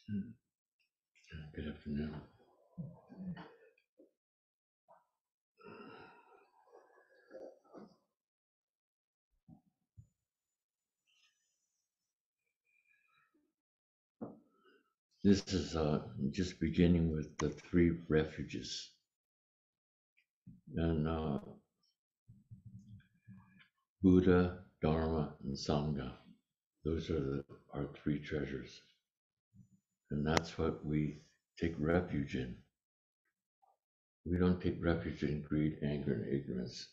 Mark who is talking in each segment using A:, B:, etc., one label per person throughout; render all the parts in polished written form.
A: Good afternoon. This is just beginning with the three refuges. And Buddha, Dharma, and Sangha. Those are our three treasures. And that's what we take refuge in. We don't take refuge in greed, anger, and ignorance.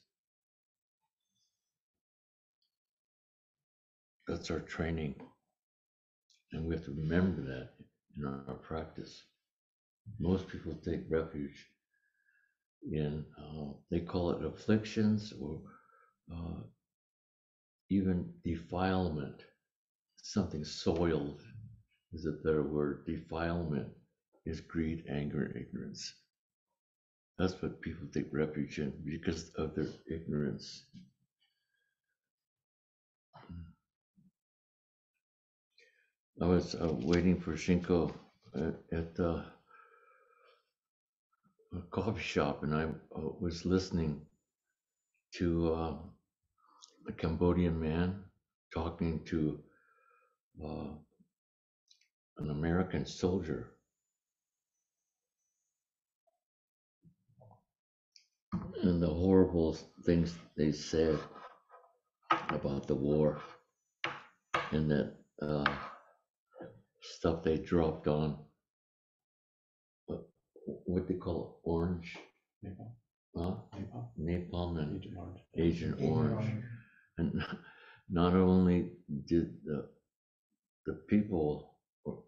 A: That's our training. And we have to remember that in our practice. Most people take refuge in, they call it afflictions or even defilement. Something soiled is a better word. Defilement is greed, anger, and ignorance. That's what people take refuge in because of their ignorance. I was waiting for Shinko at a coffee shop, and I was listening to a Cambodian man talking to an American soldier. And the horrible things they said about the war and that stuff they dropped on what they call it, orange, huh? Napalm and Agent Orange. And not only did the people, or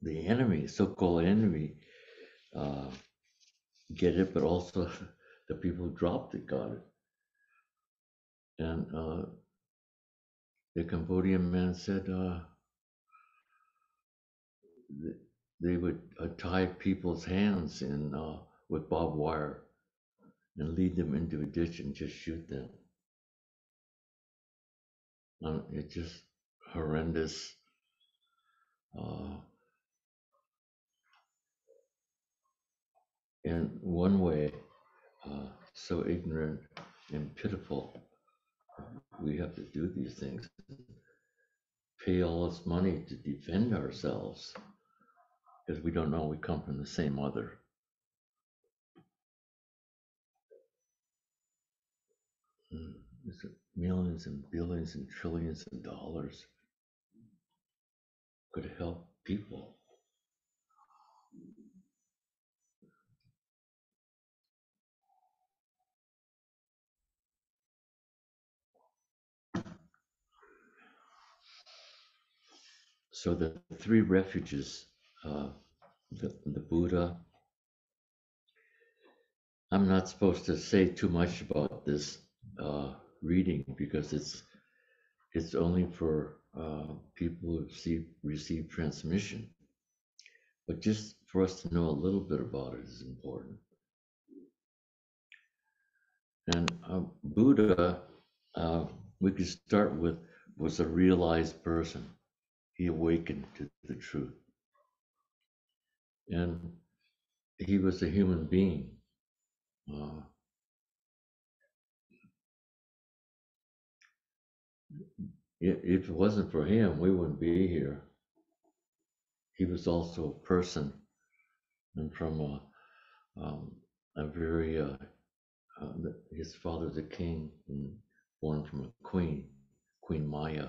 A: the enemy, so-called enemy, get it, but also the people who dropped it got it. And the Cambodian man said they would tie people's hands in with barbed wire and lead them into a ditch and just shoot them. It's just horrendous. In one way, so ignorant and pitiful, we have to do these things, pay all this money to defend ourselves because we don't know we come from the same mother. There's millions and billions and trillions of dollars could help people. So the three refuges, the Buddha. I'm not supposed to say too much about this reading because it's only for people who receive transmission. But just for us to know a little bit about it is important. And Buddha, we could start with, was a realized person. He awakened to the truth. And he was a human being. If it wasn't for him, we wouldn't be here. He was also a person and from a very, his father's a king and born from a queen, Queen Maya,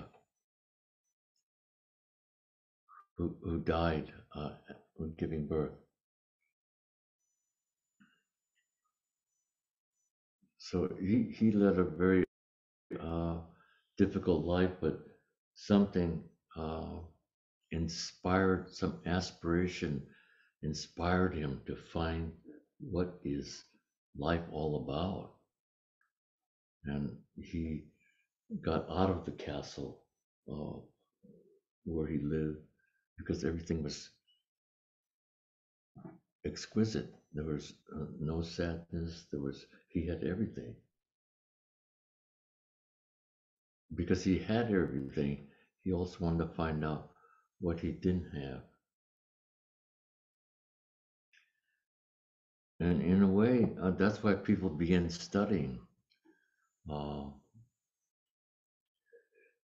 A: who died when giving birth. So he led a very difficult life, but something inspired, some aspiration inspired him to find what is life all about. And he got out of the castle where he lived because everything was exquisite. There was no sadness. He had everything. Because he had everything, he also wanted to find out what he didn't have. And in a way, that's why people begin studying uh,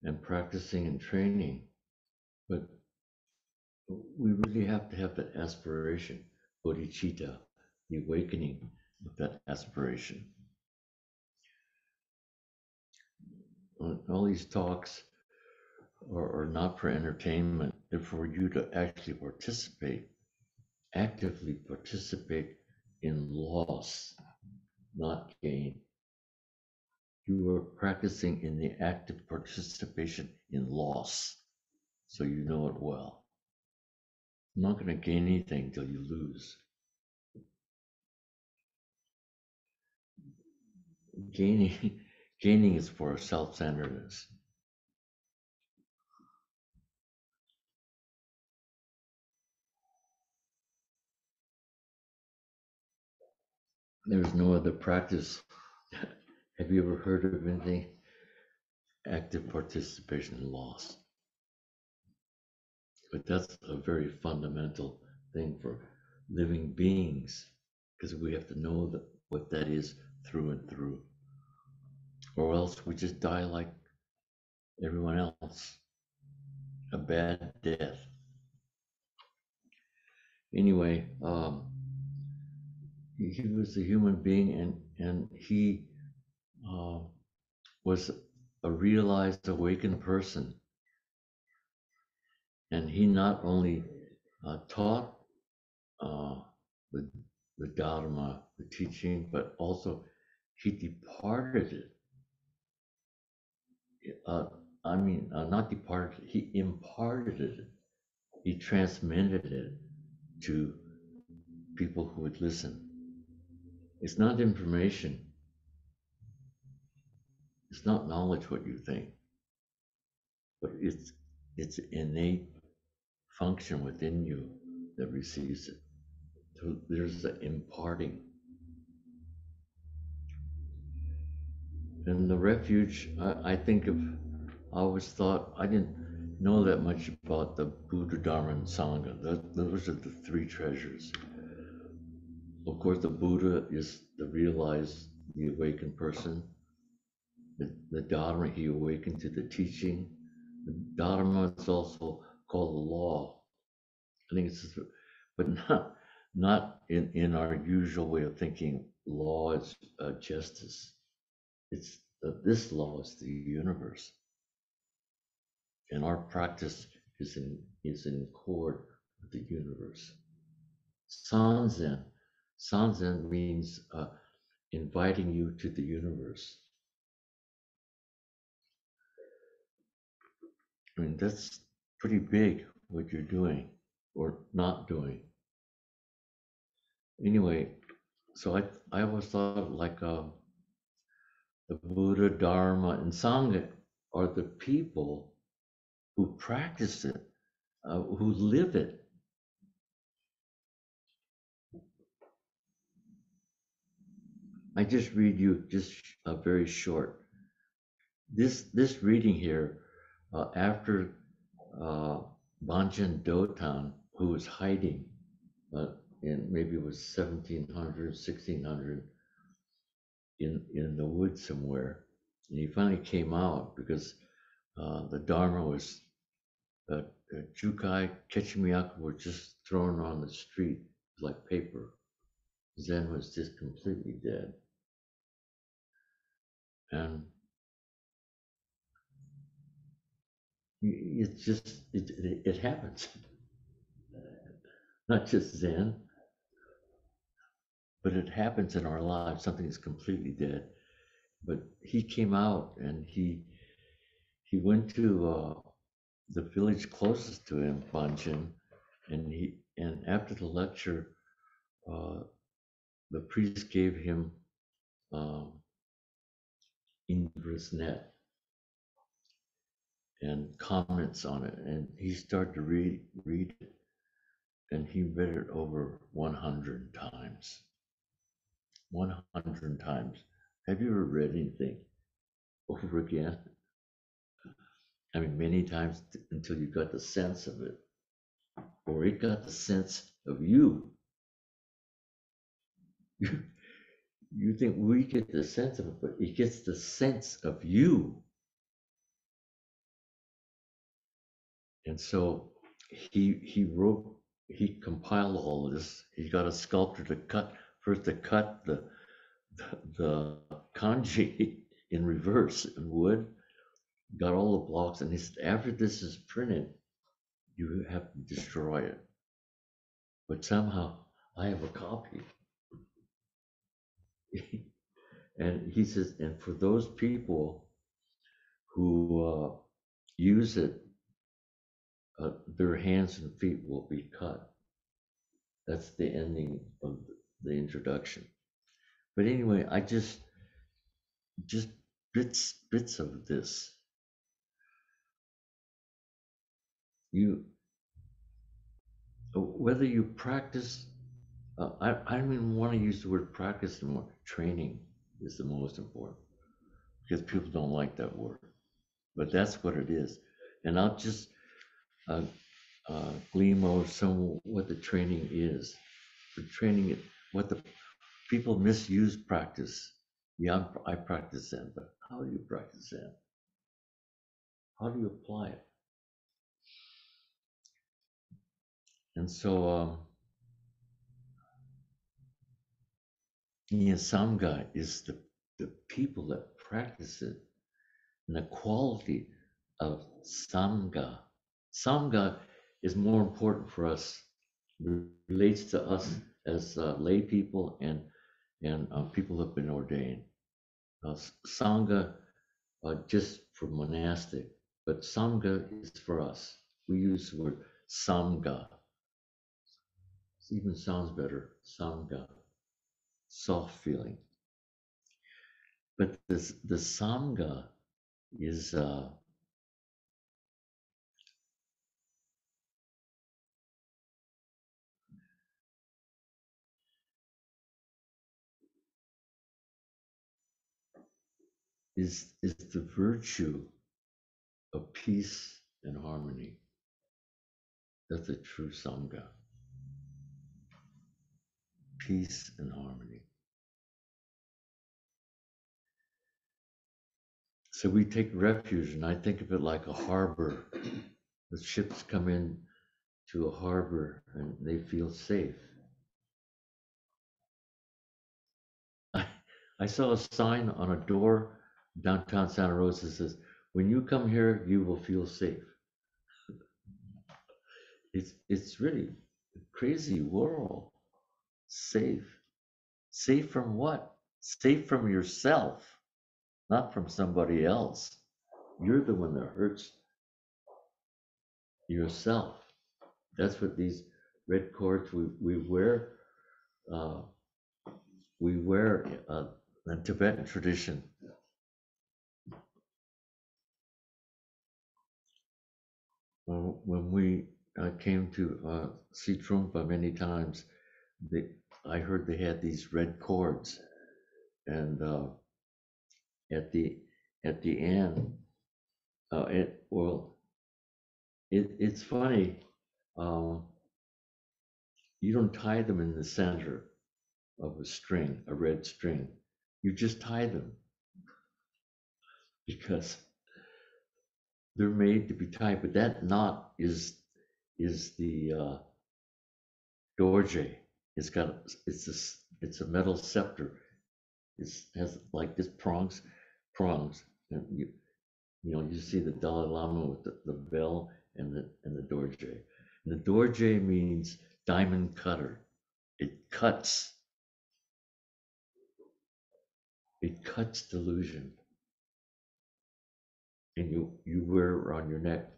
A: and practicing and training. But we really have to have that aspiration, bodhicitta, the awakening of that aspiration. All these talks are not for entertainment, they're for you to actually participate, actively participate in loss, not gain. You are practicing in the active participation in loss, so you know it well. You're not going to gain anything till you lose. Gaining, gaining is for self-centeredness. There's no other practice. Have you ever heard of anything? Active participation in loss. But that's a very fundamental thing for living beings, because we have to know that what that is through and through, or else we just die like everyone else, a bad death. Anyway, he was a human being, and he was a realized, awakened person, and he not only taught uh, the, the Dharma, the teaching, but also he departed it. Not departed, he imparted it. He transmitted it to people who would listen. It's not information. It's not knowledge what you think, but it's innate function within you that receives it. So there's the imparting. And the refuge, I think of, I always thought, I didn't know that much about the Buddha, Dharma, and Sangha. Those are the three treasures. Of course, the Buddha is the realized, the awakened person. The Dharma, he awakened to the teaching. The Dharma is also called the law. I think it's, but not in our usual way of thinking. Law is justice. It's this law is the universe, and our practice is in accord with the universe. Sanzen, sanzen means inviting you to the universe. I mean, that's pretty big what you're doing or not doing. Anyway, so I always thought like the Buddha, Dharma, and Sangha are the people who practice it, who live it. I just read you just a very short. This reading here, after Banchen Dotan, who was hiding in maybe it was 1700, 1600 in the woods somewhere, and he finally came out because the Dharma was Jukai, Kechimiyaku were just thrown on the street like paper. Zen was just completely dead. And it's just, it happens. Not just Zen, but it happens in our lives. Something is completely dead. But he came out and he went to the village closest to him, Banchen, and after the lecture, the priest gave him Indra's net and comments on it, and he started to read it, and he read it over 100 times. 100 times. Have you ever read anything over again? I mean, many times until you got the sense of it, or it got the sense of you. You, you think we get the sense of it, but it gets the sense of you. And so he compiled all of this. He got a sculptor to cut the kanji in reverse in wood, got all the blocks, and he said, after this is printed, you have to destroy it. But somehow I have a copy. And he says, and for those people who use it, their hands and feet will be cut. That's the ending of the introduction. But anyway, I just bits of this. You whether you practice, I don't even want to use the word practice anymore. Training is the most important because people don't like that word, but that's what it is. And I'll just uh, gleam over some what the training is. The training, what the people misuse practice. Yeah, I practice Zen, but how do you practice Zen? How do you apply it? And so, Samga is the people that practice it, and the quality of Samga. Samga is more important for us, relates to us as lay people and people who have been ordained. Sangha, just for monastic, but Samga is for us. We use the word Samga. It even sounds better, Samga, soft feeling. But the Samga is is the virtue of peace and harmony. That's a true Sangha. Peace and harmony. So we take refuge, and I think of it like a harbor. The ships come in to a harbor and they feel safe. I saw a sign on a door downtown Santa Rosa that says, when you come here, you will feel safe. It's really a crazy world. Safe. Safe from what? Safe from yourself, not from somebody else. You're the one that hurts yourself. That's what these red cords we wear. Uh, we wear in Tibetan tradition. When we came to see Trungpa many times, they, I heard they had these red cords, and at the end, it's funny. Um, you don't tie them in the center of a string, a red string. You just tie them because they're made to be tied. But that knot is the dorje. It's a metal scepter. It has like this prongs, and you see the Dalai Lama with the bell and the dorje. And the dorje means diamond cutter. It cuts. It cuts delusion, and you wear it around your neck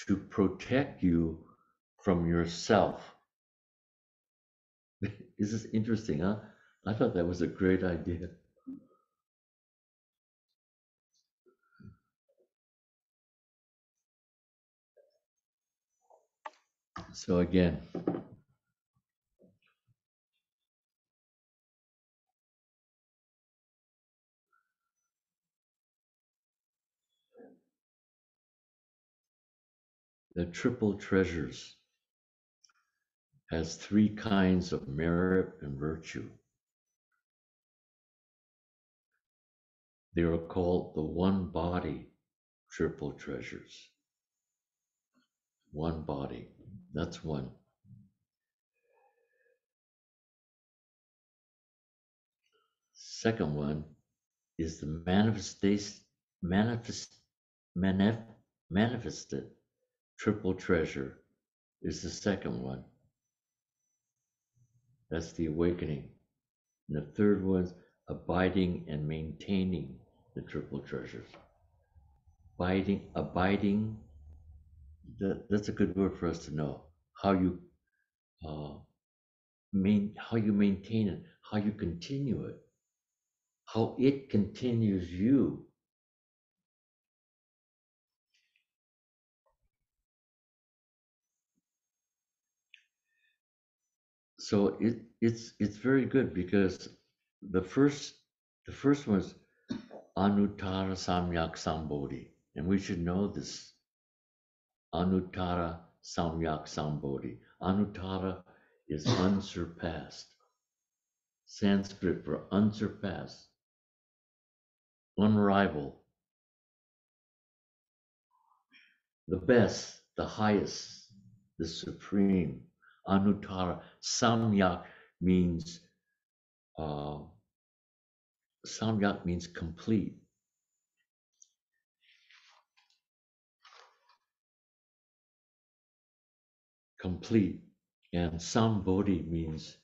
A: to protect you from yourself. This is interesting, huh? I thought that was a great idea. So again, the triple treasures has three kinds of merit and virtue. They are called the one body triple treasures. One body. That's one. Second one is the manifested triple treasure is the second one. That's the awakening. And the third one's abiding and maintaining the triple treasures. Abiding, that's a good word for us to know. How you maintain it, how you continue it, how it continues you. So it's very good because the first one is Anuttara Samyak Sambodhi, and we should know this. Anuttara Samyak Sambodhi. Anuttara is unsurpassed. Sanskrit for unsurpassed, unrivaled, the best, the highest, the supreme. Anuttara. Samyak means complete. Complete. And Sambodhi means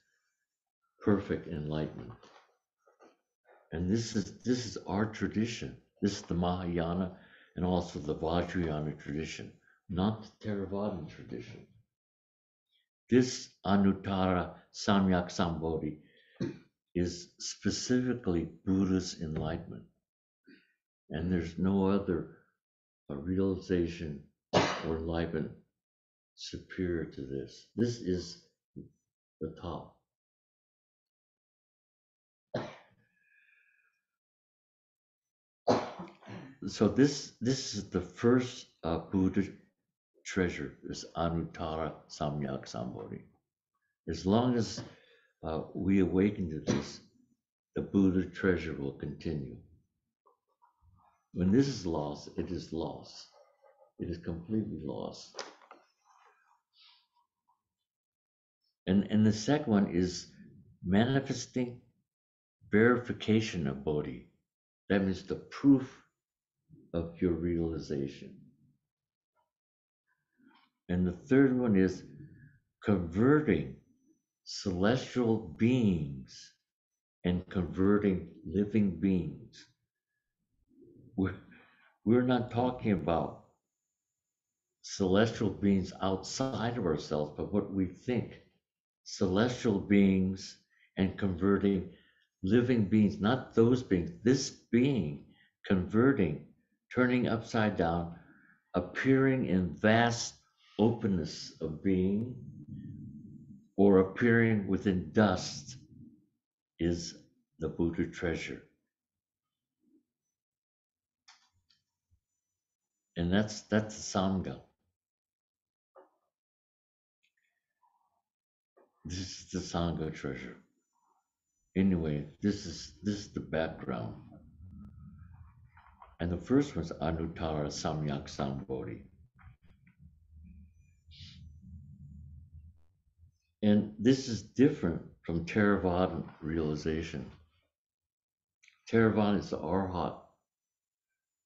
A: perfect enlightenment. And this is our tradition. This is the Mahayana and also the Vajrayana tradition, not the Theravadan tradition. This Anuttara Samyak Sambodhi is specifically Buddha's enlightenment. And there's no other realization or enlightenment superior to this. This is the top. So this is the first Buddha treasure, is Anuttara Samyak Sambodhi. As long as we awaken to this, the Buddha treasure will continue. When this is lost, it is lost. It is completely lost. And the second one is manifesting verification of Bodhi. That means the proof of your realization. And the third one is converting celestial beings and converting living beings. We're not talking about celestial beings outside of ourselves, but what we think. Celestial beings and converting living beings, not those beings, this being converting, turning upside down, appearing in vast openness of being, or appearing within dust, is the Buddha treasure. And that's the Sangha. This is the Sangha treasure. Anyway, this is the background. And the first one's Anuttara Samyak Sambodhi. And this is different from Theravada realization. Theravada is the Arhat.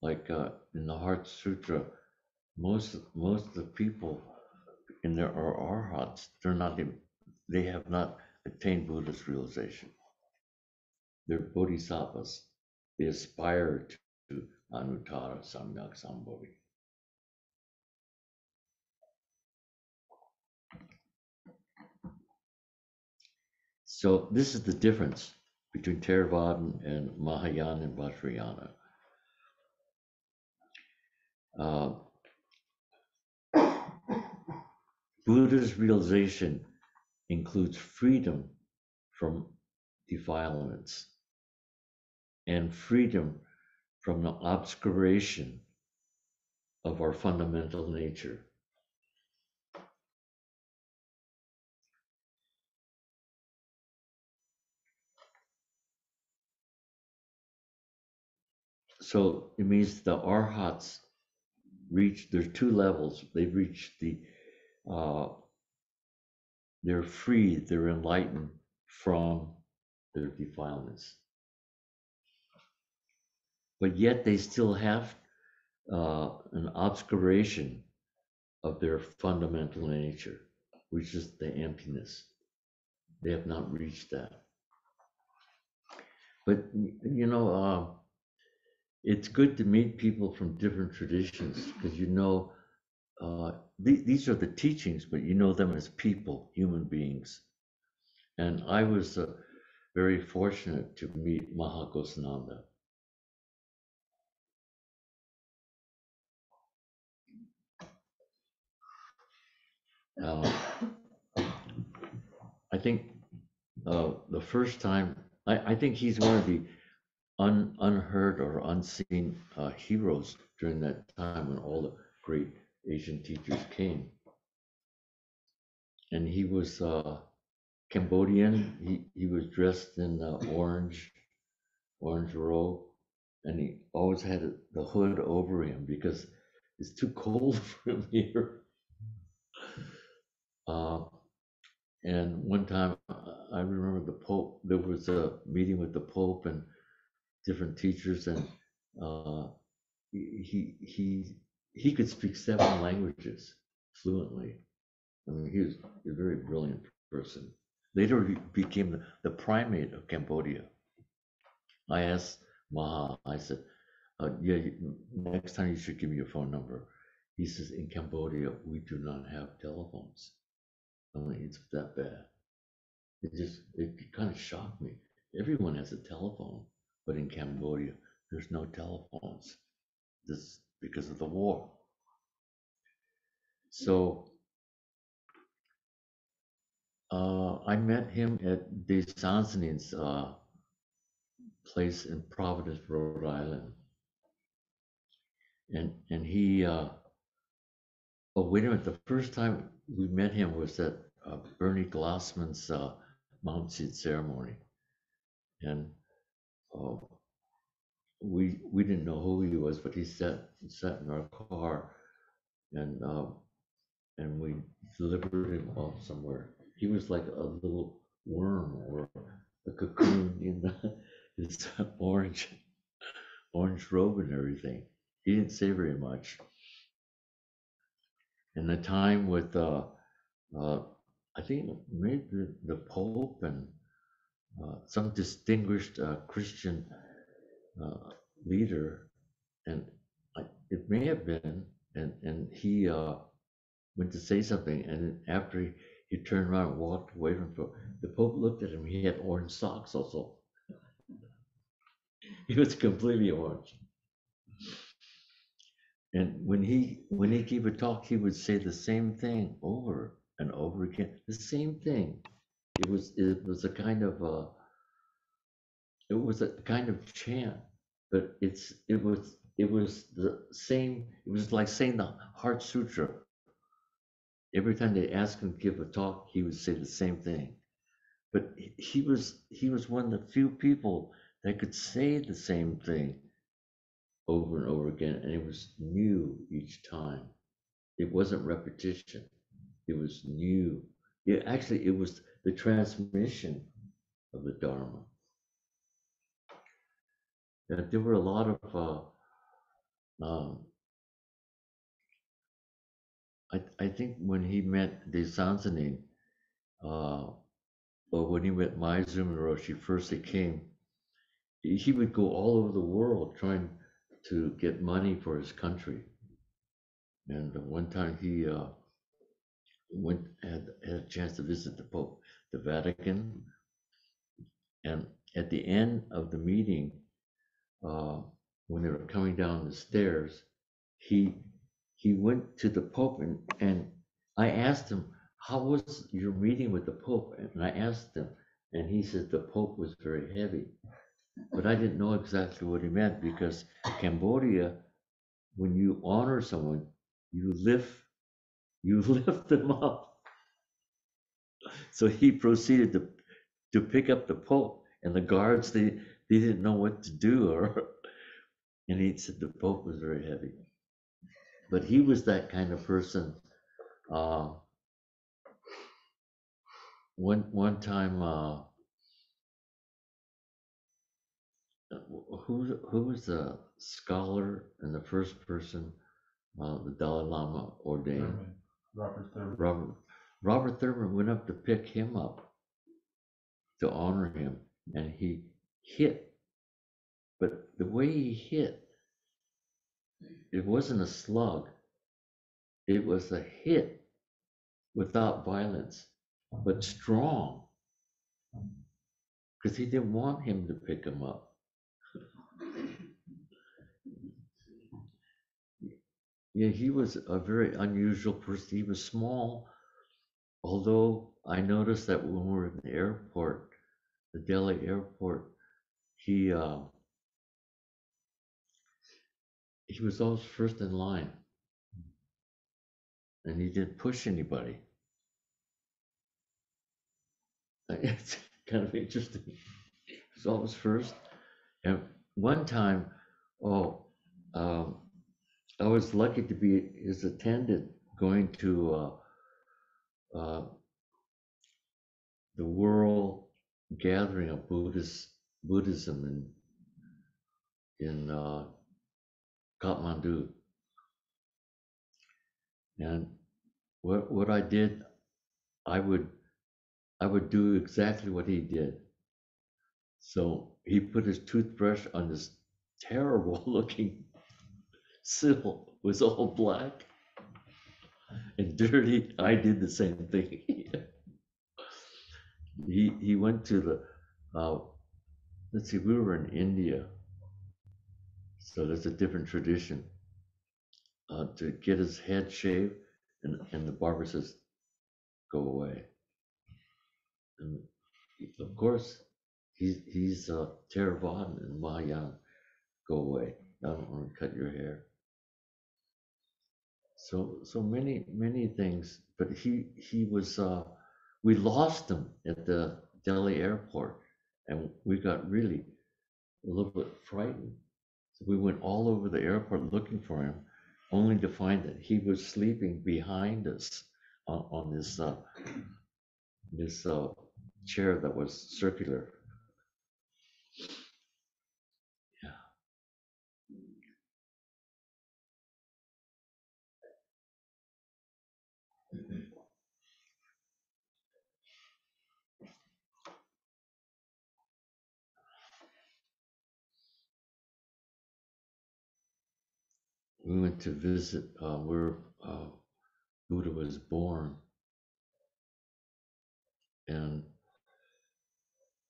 A: Like in the Heart Sutra, most of the people in there are Arhats. They have not attained Buddha's realization. They're bodhisattvas. They aspire to Anuttara Samyak Sambodhi. So this is the difference between Theravada and Mahayana and Vajrayana. Buddha's realization includes freedom from defilements and freedom from the obscuration of our fundamental nature. So it means the arhats reach, there's two levels. They've reached uh, they're free, they're enlightened from their defilements. But yet they still have an obscuration of their fundamental nature, which is the emptiness. They have not reached that. But it's good to meet people from different traditions because these are the teachings, but you know them as people, human beings. And I was very fortunate to meet Mahakosananda. Uh, I think the first time, I think he's one of the unheard or unseen heroes during that time when all the great Asian teachers came. And he was Cambodian. He was dressed in orange robe, and he always had the hood over him because it's too cold for him here. Uh, and one time, I remember the Pope. There was a meeting with the Pope and different teachers, and uh, he could speak 7 languages fluently. I mean, he was a very brilliant person. Later, he became the primate of Cambodia. I asked Maha, I said, yeah, next time you should give me your phone number. He says, in Cambodia, we do not have telephones. I mean, it's that bad. It kind of shocked me. Everyone has a telephone, but in Cambodia, there's no telephones. This because of the war. So I met him at De Sansonin's place in Providence, Rhode Island, and he. Oh, wait a minute! The first time we met him was at Bernie Glassman's Mount Seed ceremony, and uh, we didn't know who he was, but he sat in our car, and we delivered him off somewhere. He was like a little worm or a cocoon in his orange robe and everything. He didn't say very much. And the time with uh, I think maybe the Pope and some distinguished Christian uh, leader, and it may have been, and he went to say something, and after he turned around and walked away from the Pope looked at him. He had orange socks also. He was completely orange. And when he gave a talk, he would say the same thing over and over again. The same thing. It was a kind of chant, but it was the same. It was like saying the Heart Sutra. Every time they asked him to give a talk, he would say the same thing. But he was one of the few people that could say the same thing over and over again, and it was new each time. It wasn't repetition. It was new. It was the transmission of the Dharma. There were a lot of um, I think when he met De Sansanin, or when he met Maizumi Roshi, first he came, he would go all over the world trying to get money for his country. And one time he had a chance to visit the Pope, the Vatican, and at the end of the meeting, uh, when they were coming down the stairs, he he went to the Pope and I asked him, how was your meeting with the Pope? And I asked him, and he said the Pope was very heavy. But I didn't know exactly what he meant because Cambodia, when you honor someone, you lift you lift them up. So he proceeded to pick up the Pope, and the guards they didn't know what to do, or and he said the Pope was very heavy. But he was that kind of person. Uh, one time, who was the scholar and the first person the Dalai Lama ordained?
B: Thurman. Robert Thurman.
A: Robert Thurman went up to pick him up to honor him, and he hit. But the way he hit, it wasn't a slug. It was a hit without violence, but strong, because he didn't want him to pick him up. Yeah, he was a very unusual person. He was small, although I noticed that when we were in the airport, the Delhi airport, he was always first in line, and he didn't push anybody. It's kind of interesting. He was always first. And one time, oh, um, I was lucky to be his attendant going to the world gathering of Buddhism in Kathmandu. And what I did, I would do exactly what he did. So he put his toothbrush on this terrible looking sill, was all black and dirty. I did the same thing. He went to the let's see, we were in India, so there's a different tradition to get his head shaved, and the barber says, "Go away." And of course, he's Theravada and Mahayana. Go away. I don't want to cut your hair. So many things, but he was. We lost him at the Delhi airport, and we got really a little bit frightened. So we went all over the airport looking for him, only to find that he was sleeping behind us on this chair that was circular. Yeah. We went to visit where Buddha was born, and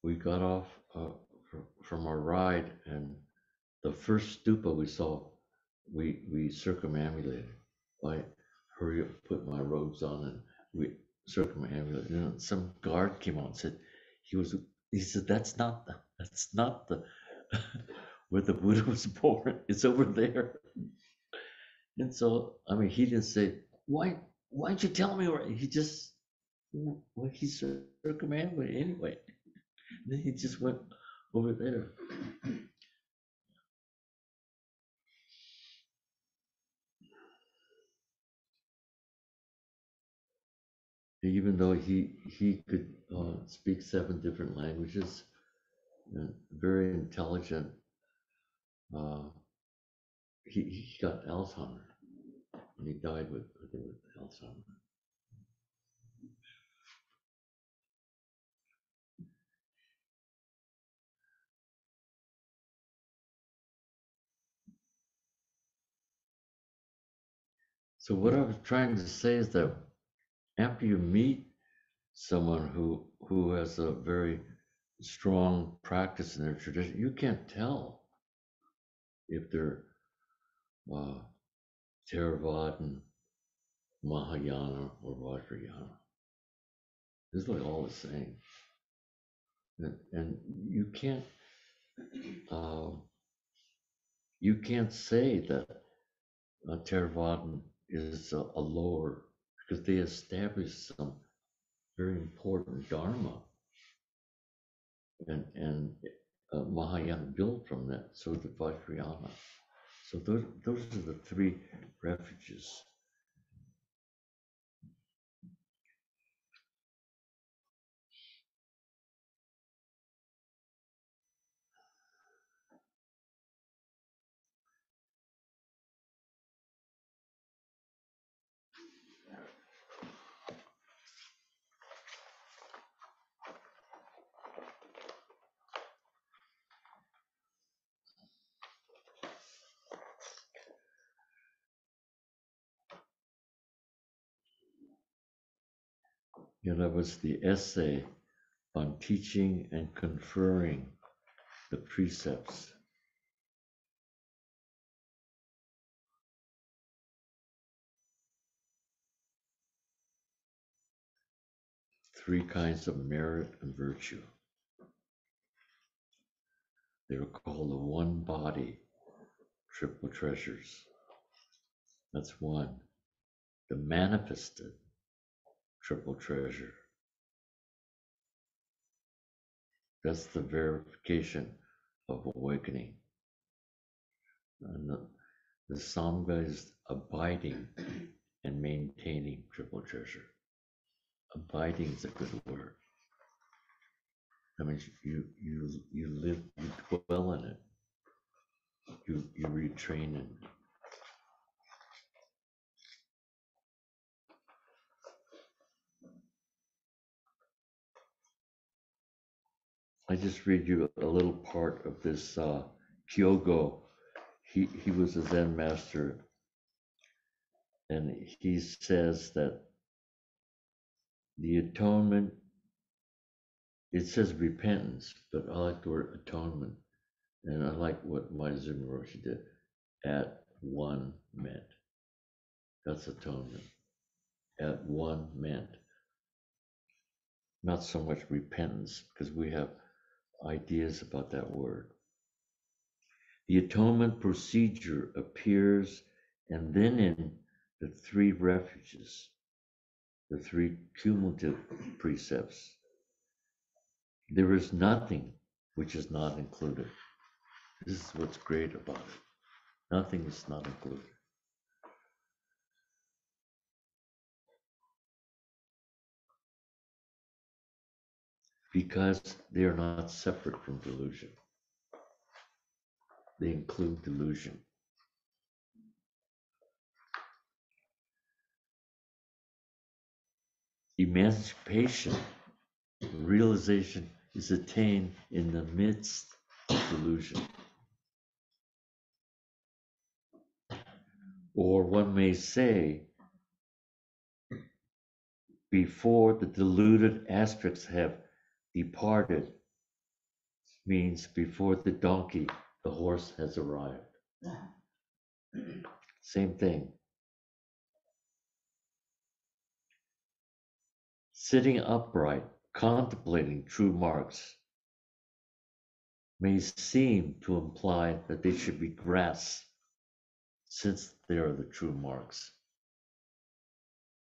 A: we got off from our ride, and the first stupa we saw, we circumambulated. I hurry up, put my robes on, and we circumambulated. And some guard came out and said, he said, that's not the where the Buddha was born. It's over there. And so, I mean, he didn't say, why'd you tell me where? He just, well, he circumambulated anyway. And then he just went over there. Even though he could speak 7 different languages, very intelligent, uh, he got Alzheimer, and he died with Alzheimer. So what I was trying to say is that after you meet someone who has a very strong practice in their tradition, you can't tell if they're uh, Theravada, Mahayana, or Vajrayana. It's like all the same, and uh, you can't say that Theravada is a lower, because they established some very important dharma, and Mahayana built from that. So did Vajrayana. So those are the three refuges. That was the essay on teaching and conferring the precepts. Three kinds of merit and virtue. They were called the one body triple treasures. That's one. The manifested triple treasure. That's the verification of awakening. And the Sangha is abiding and maintaining triple treasure. Abiding is a good word. That means you live, you dwell in it. You retrain in it. I just read you a little part of this Kyogo. He was a Zen master, and he says that the atonement, it says repentance, but I like the word atonement, and I like what Maizumi Roshi did. At one meant. That's atonement. At one meant. Not so much repentance, because we have ideas about that word. The atonement procedure appears, and then in the three refuges, the three cumulative precepts, there is nothing which is not included. This is what's great about it. Nothing is not included. Because they are not separate from delusion. They include delusion. Emancipation, realization is attained in the midst of delusion. Or one may say, before the deluded aspects have departed, means before the donkey, the horse has arrived. Same thing. Sitting upright, contemplating true marks, may seem to imply that they should be grasped, since they are the true marks.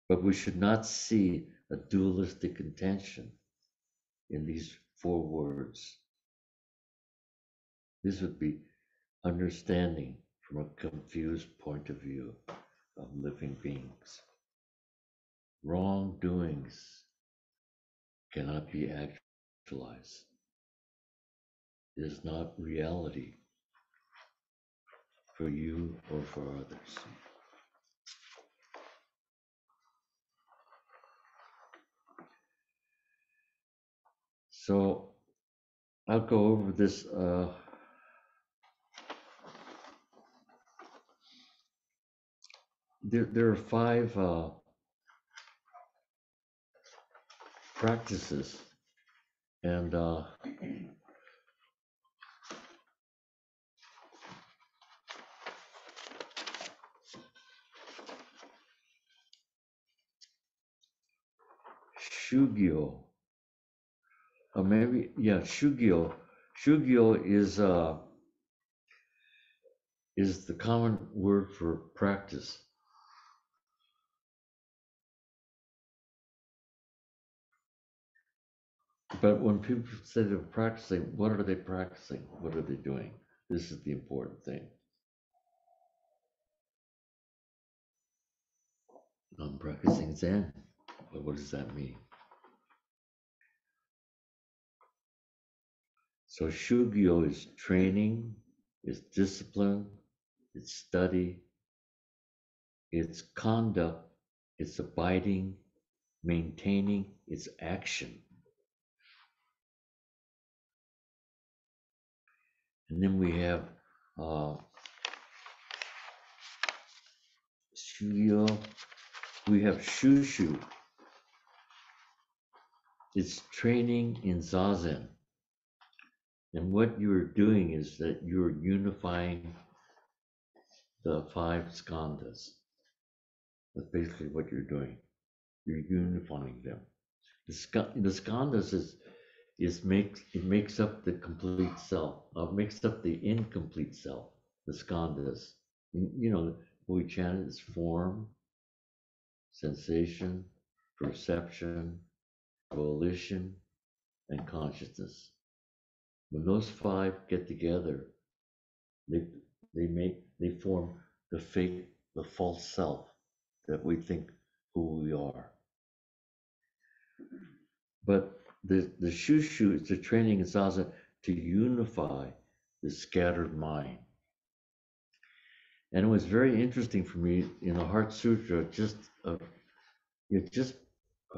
A: But we should not see a dualistic intention in these four words. This would be understanding from a confused point of view of living beings. Wrongdoings cannot be actualized. It is not reality for you or for others. So I'll go over this. There are five practices, and Shugyo, or maybe, yeah, Shugyo. Shugyo is the common word for practice. But when people say they're practicing, what are they practicing? What are they doing? This is the important thing. I'm practicing Zen. But what does that mean? So Shugyo is training, it's discipline, it's study, it's conduct, it's abiding, maintaining, it's action. And then we have Shugyo, we have Shushu, it's training in Zazen. And what you're doing is that you're unifying the five skandhas. That's basically what you're doing. You're unifying them. The skandhas makes up the complete self, makes up the incomplete self, the skandhas. You know, we chant is form, sensation, perception, volition, and consciousness. When those five get together, they they form the fake, the false self that we think who we are. But the shushu is the training in zazen to unify the scattered mind. And it was very interesting for me in the Heart Sutra. Just a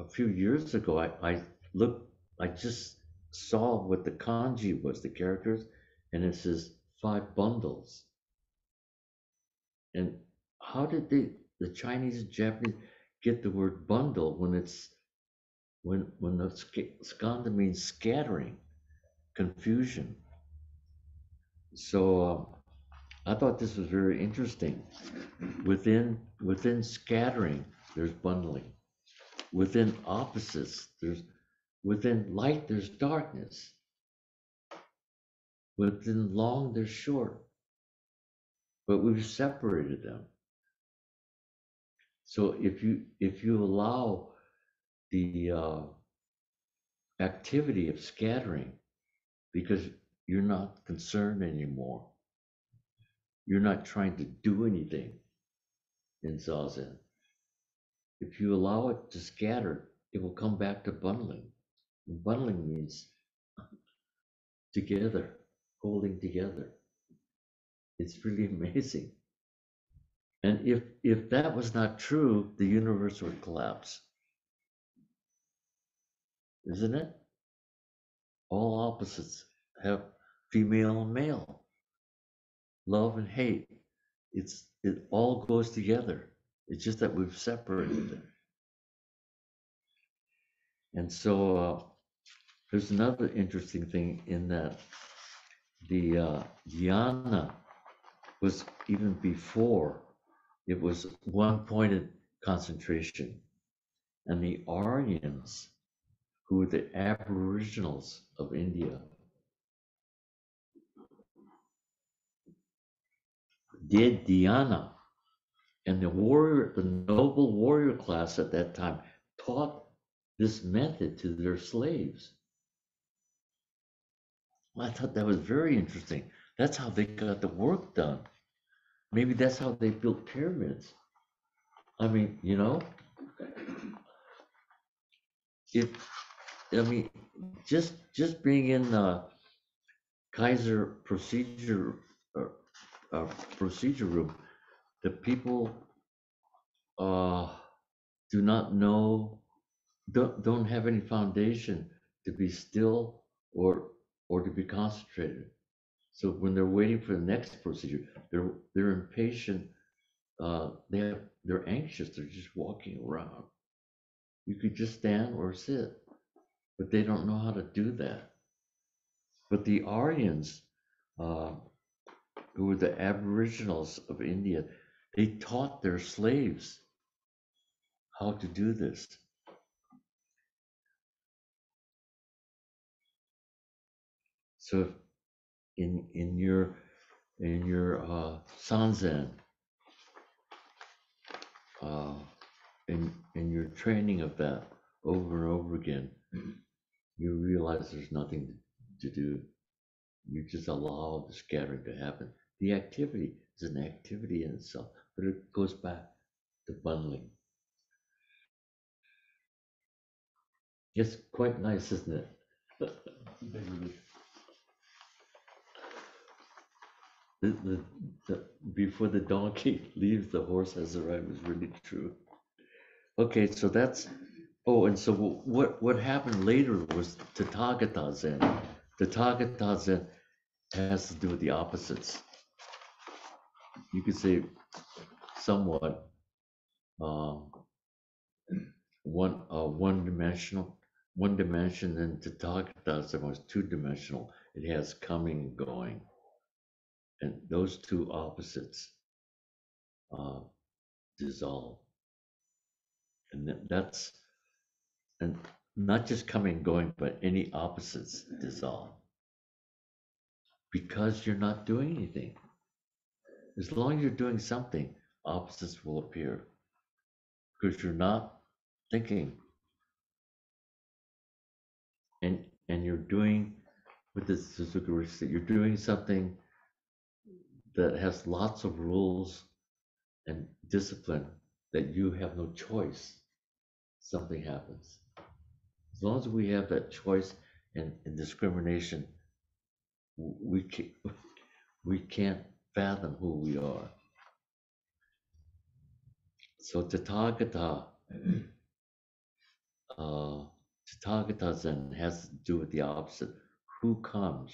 A: few years ago, I just saw what the kanji was, the characters, and it says five bundles. And how did the Chinese and Japanese get the word bundle when the skanda means scattering, confusion? So I thought this was very interesting. Within scattering, there's bundling. Within opposites, within light, there's darkness. Within long, there's short. But we've separated them. So if you allow the activity of scattering, because you're not concerned anymore, you're not trying to do anything in zazen. If you allow it to scatter, it will come back to bundling. And bundling means together, holding together. It's really amazing. And if that was not true, the universe would collapse, isn't it? All opposites have female and male, love and hate. It all goes together. It's just that we've separated them. And so there's another interesting thing in that the dhyana was even before, it was one pointed concentration. And the Aryans, who were the aboriginals of India, did dhyana. And the noble warrior class at that time taught this method to their slaves. I thought that was very interesting. That's how they got the work done. Maybe that's how they built pyramids. I mean, if I mean, just being in Kaiser uh, procedure room, the people uh, do not know, don't have any foundation to be still or to be concentrated. So when they're waiting for the next procedure, they're impatient. They're anxious. They're just walking around. You could just stand or sit, but they don't know how to do that. But the Aryans, uh, who were the aboriginals of India, they taught their slaves how to do this. So in your sanzen, uh, in your training of that over and over again, you realize there's nothing to do. You just allow the scattering to happen. The activity is an activity in itself, but it goes back to bundling. It's quite nice, isn't it? The, the, before the donkey leaves, the horse has arrived was really true. Okay, so that's, oh, and so what happened later was Tathagata Zen. Tathagata Zen has to do with the opposites. You could say somewhat um, one dimension, and Tathagata Zen was two dimensional. It has coming and going, and those two opposites uh, dissolve, and that's and not just coming and going, but any opposites dissolve because you're not doing anything. As long as you're doing something, opposites will appear because you're not thinking, and you're doing with the Suzuki Roshi that you're doing something that has lots of rules and discipline that you have no choice. Something happens. As long as we have that choice and discrimination, we can, we can't fathom who we are. So uh, Tathagata Zen has to do with the opposite. Who comes?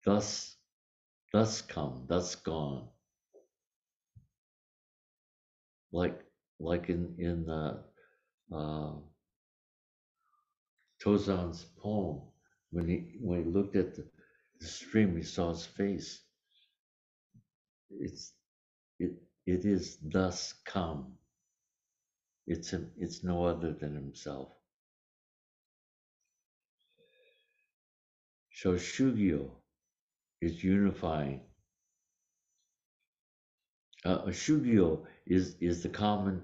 A: Thus, thus come, thus gone. Like, like in uh, Tozan's poem, when he looked at the stream, he saw his face. It's it it is thus come. It's no other than himself. So Shugyo is unifying. Shugyo is the common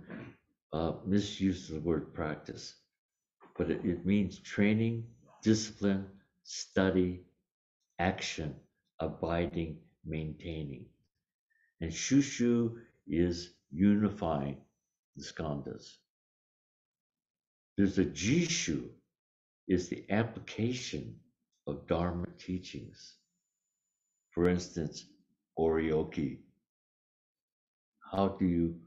A: misuse of the word practice, but it means training, discipline, study, action, abiding, maintaining. And Shushu is unifying the skandhas. There's a Jishu, is the application of Dharma teachings. For instance, Oryoki. How do you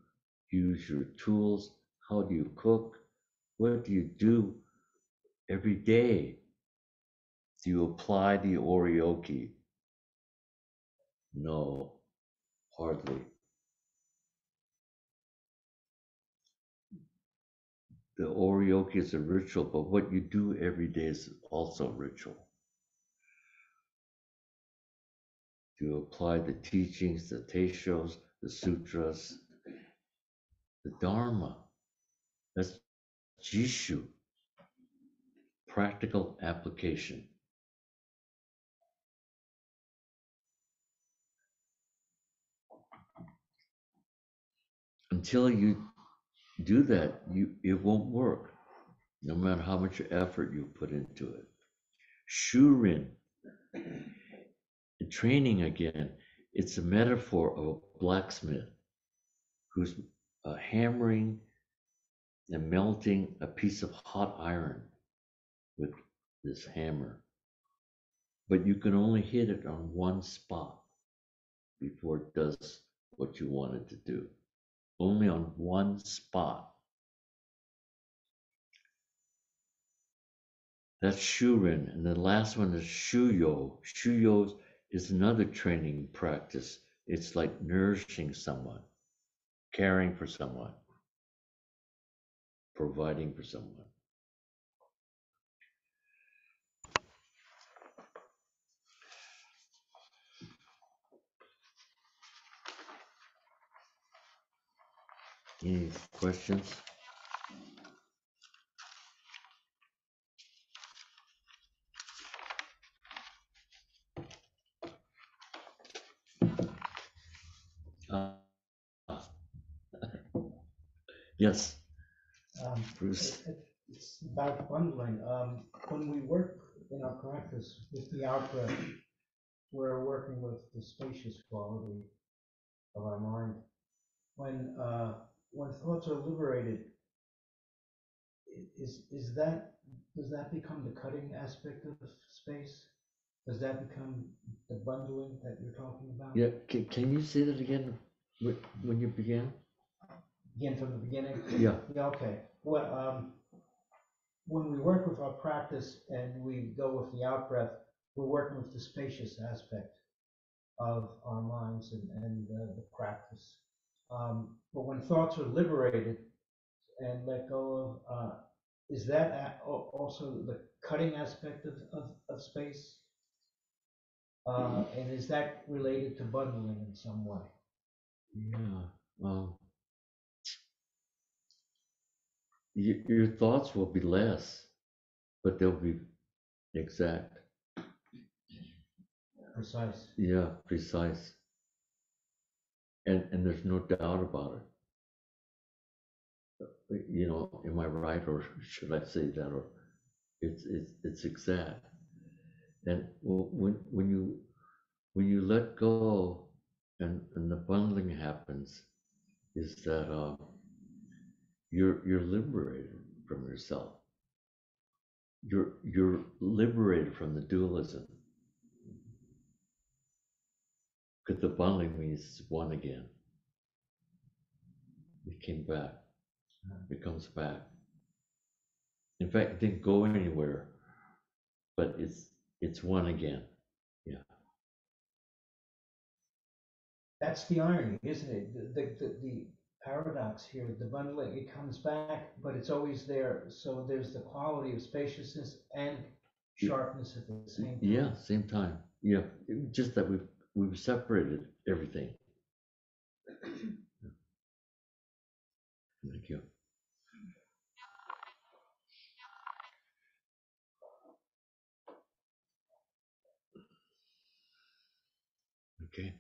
A: use your tools? How do you cook? What do you do every day? Do you apply the Oryoki? No, hardly. The Oryoki is a ritual, but what you do every day is also ritual. To apply the teachings, the teishos, the sutras, the Dharma. That's Jishu, practical application. Until you do that, it won't work, no matter how much effort you put into it. Shurin, training again, it's a metaphor of a blacksmith who's hammering and melting a piece of hot iron with this hammer. But you can only hit it on one spot before it does what you want it to do. Only on one spot. That's Shurin. And the last one is Shuyo. Shuyo is another training practice. It's like nourishing someone, caring for someone, providing for someone. Any questions? Uh, yes, Bruce.
B: It's about bundling. When we work in our practice with the out breath, we're working with the spacious quality of our mind. When thoughts are liberated, is that, does that become the cutting aspect of space? Does that become the bundling that you're talking about?
A: Yeah, can you say that again when you began?
B: Again, from the beginning?
A: Yeah.
B: Yeah, okay. Well, when we work with our practice and we go with the out breath, we're working with the spacious aspect of our minds and the practice. But when thoughts are liberated and let go of, is that also the cutting aspect of space? And is that related to bundling in some way?
A: Yeah. Your thoughts will be less, but they'll be exact.
B: Precise.
A: Yeah, precise. And there's no doubt about it. You know, am I right, or should I say that, or it's exact. And when you let go, and the bundling happens, is that you're liberated from yourself. You're liberated from the dualism, because the bundling means one again. It came back. It comes back. In fact, it didn't go anywhere, but it's one again. Yeah.
B: That's the irony, isn't it? The paradox here, the bundling, it comes back, but it's always there. So there's the quality of spaciousness and sharpness at the same time.
A: Yeah, same time. Yeah, just that we've separated everything. Thank you. Okay.